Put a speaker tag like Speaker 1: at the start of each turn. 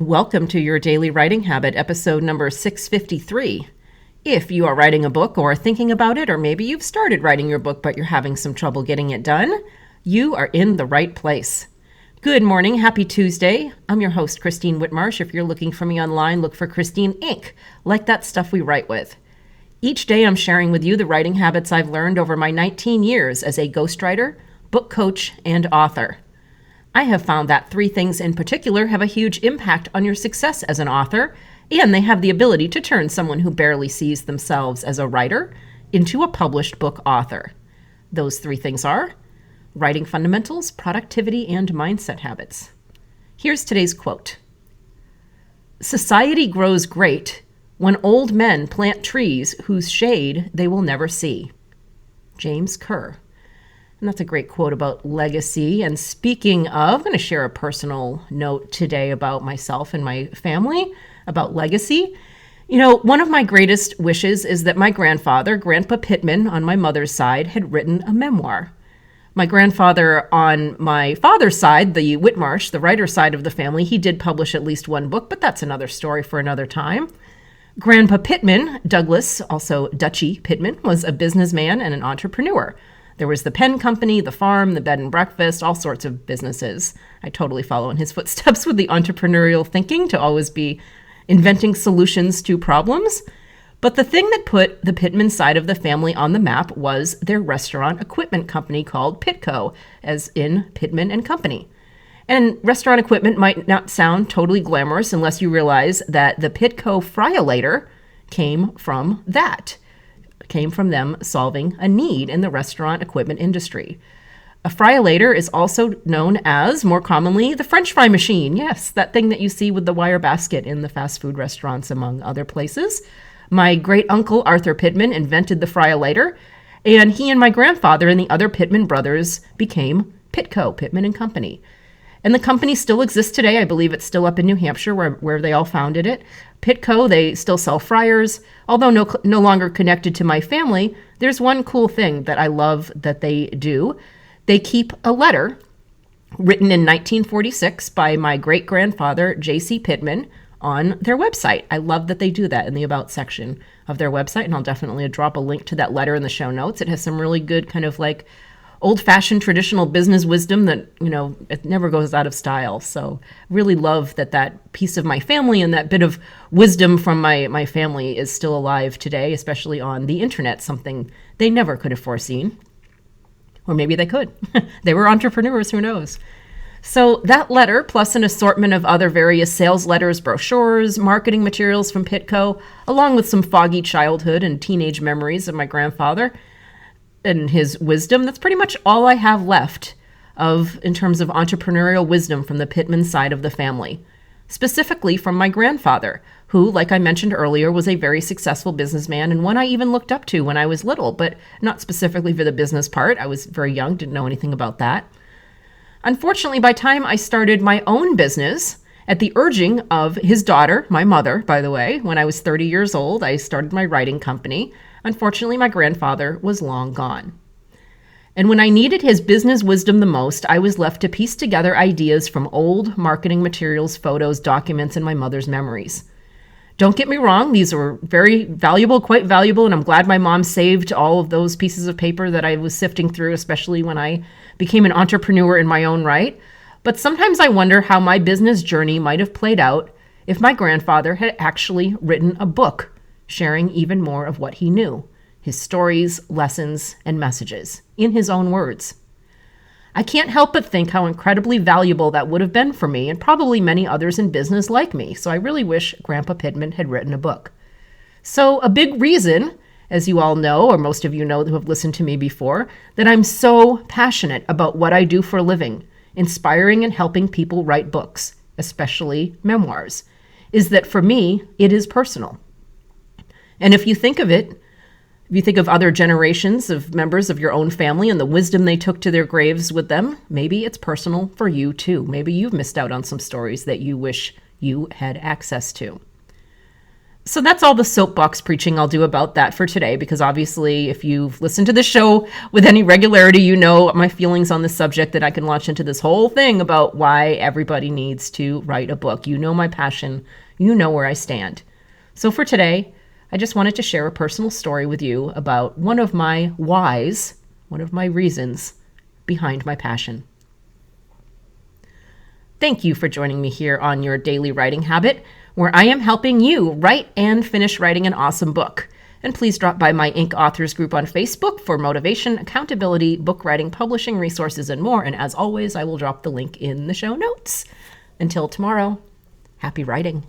Speaker 1: Welcome to your Daily Writing Habit, episode number 653. If you are writing a book or thinking about it, or maybe you've started writing your book but you're having some trouble getting it done, you are in the right place. Good morning, happy Tuesday. I'm your host, Christine Whitmarsh. If you're looking for me online, look for Christine Inc., like that stuff we write with. Each day I'm sharing with you the writing habits I've learned over my 19 years as a ghostwriter, book coach, and author. I have found that three things in particular have a huge impact on your success as an author, and they have the ability to turn someone who barely sees themselves as a writer into a published book author. Those three things are writing fundamentals, productivity, and mindset habits. Here's today's quote. "Society grows great when old men plant trees whose shade they will never see." James Kerr. And that's a great quote about legacy. And speaking of, I'm going to share a personal note today about myself and my family, about legacy. You know, one of my greatest wishes is that my grandfather, Grandpa Pittman, on my mother's side, had written a memoir. My grandfather on my father's side, the Whitmarsh, the writer side of the family, he did publish at least one book, but that's another story for another time. Grandpa Pittman, Douglas, also Dutchy Pittman, was a businessman and an entrepreneur. There was the pen company, the farm, the bed and breakfast, all sorts of businesses. I totally follow in his footsteps with the entrepreneurial thinking to always be inventing solutions to problems. But the thing that put the Pittman side of the family on the map was their restaurant equipment company called Pitco, as in Pittman and Company. And restaurant equipment might not sound totally glamorous unless you realize that the Pitco Fryolator came from that. Came from them solving a need in the restaurant equipment industry. A fryolator is also known as, more commonly, the French fry machine. Yes, that thing that you see with the wire basket in the fast food restaurants, among other places. My great uncle, Arthur Pittman, invented the fryolator, and he and my grandfather and the other Pittman brothers became Pitco, Pittman and Company. And the company still exists today. I believe it's still up in New Hampshire where they all founded it. Pitco, they still sell fryers. Although no longer connected to my family, there's one cool thing that I love that they do. They keep a letter written in 1946 by my great-grandfather, J.C. Pittman, on their website. I love that they do that in the About section of their website, and I'll definitely drop a link to that letter in the show notes. It has some really good kind of like old-fashioned traditional business wisdom that, you know, it never goes out of style. So really love that piece of my family and that bit of wisdom from my family is still alive today, especially on the internet, something they never could have foreseen. Or maybe they could. They were entrepreneurs, who knows? So that letter, plus an assortment of other various sales letters, brochures, marketing materials from Pitco, along with some foggy childhood and teenage memories of my grandfather, and his wisdom, that's pretty much all I have left in terms of entrepreneurial wisdom from the Pittman side of the family. Specifically from my grandfather, who, like I mentioned earlier, was a very successful businessman and one I even looked up to when I was little, but not specifically for the business part. I was very young, didn't know anything about that. Unfortunately, by the time I started my own business, at the urging of his daughter, my mother, by the way, when I was 30 years old, I started my writing company. Unfortunately, my grandfather was long gone. And when I needed his business wisdom the most, I was left to piece together ideas from old marketing materials, photos, documents, and my mother's memories. Don't get me wrong, these were very valuable, quite valuable, and I'm glad my mom saved all of those pieces of paper that I was sifting through, especially when I became an entrepreneur in my own right. But sometimes I wonder how my business journey might have played out if my grandfather had actually written a book sharing even more of what he knew, his stories, lessons, and messages, in his own words. I can't help but think how incredibly valuable that would have been for me and probably many others in business like me, so I really wish Grandpa Pittman had written a book. So a big reason, as you all know, or most of you know who have listened to me before, that I'm so passionate about what I do for a living, inspiring and helping people write books, especially memoirs, is that for me, it is personal. And if you think of it, if you think of other generations of members of your own family and the wisdom they took to their graves with them, maybe it's personal for you too. Maybe you've missed out on some stories that you wish you had access to. So that's all the soapbox preaching I'll do about that for today, because obviously if you've listened to the show with any regularity, you know my feelings on the subject, that I can launch into this whole thing about why everybody needs to write a book. You know my passion. You know where I stand. So for today, I just wanted to share a personal story with you about one of my whys, one of my reasons behind my passion. Thank you for joining me here on Your Daily Writing Habit, where I am helping you write and finish writing an awesome book. And please drop by my Inc. Authors group on Facebook for motivation, accountability, book writing, publishing resources, and more. And as always, I will drop the link in the show notes. Until tomorrow, happy writing.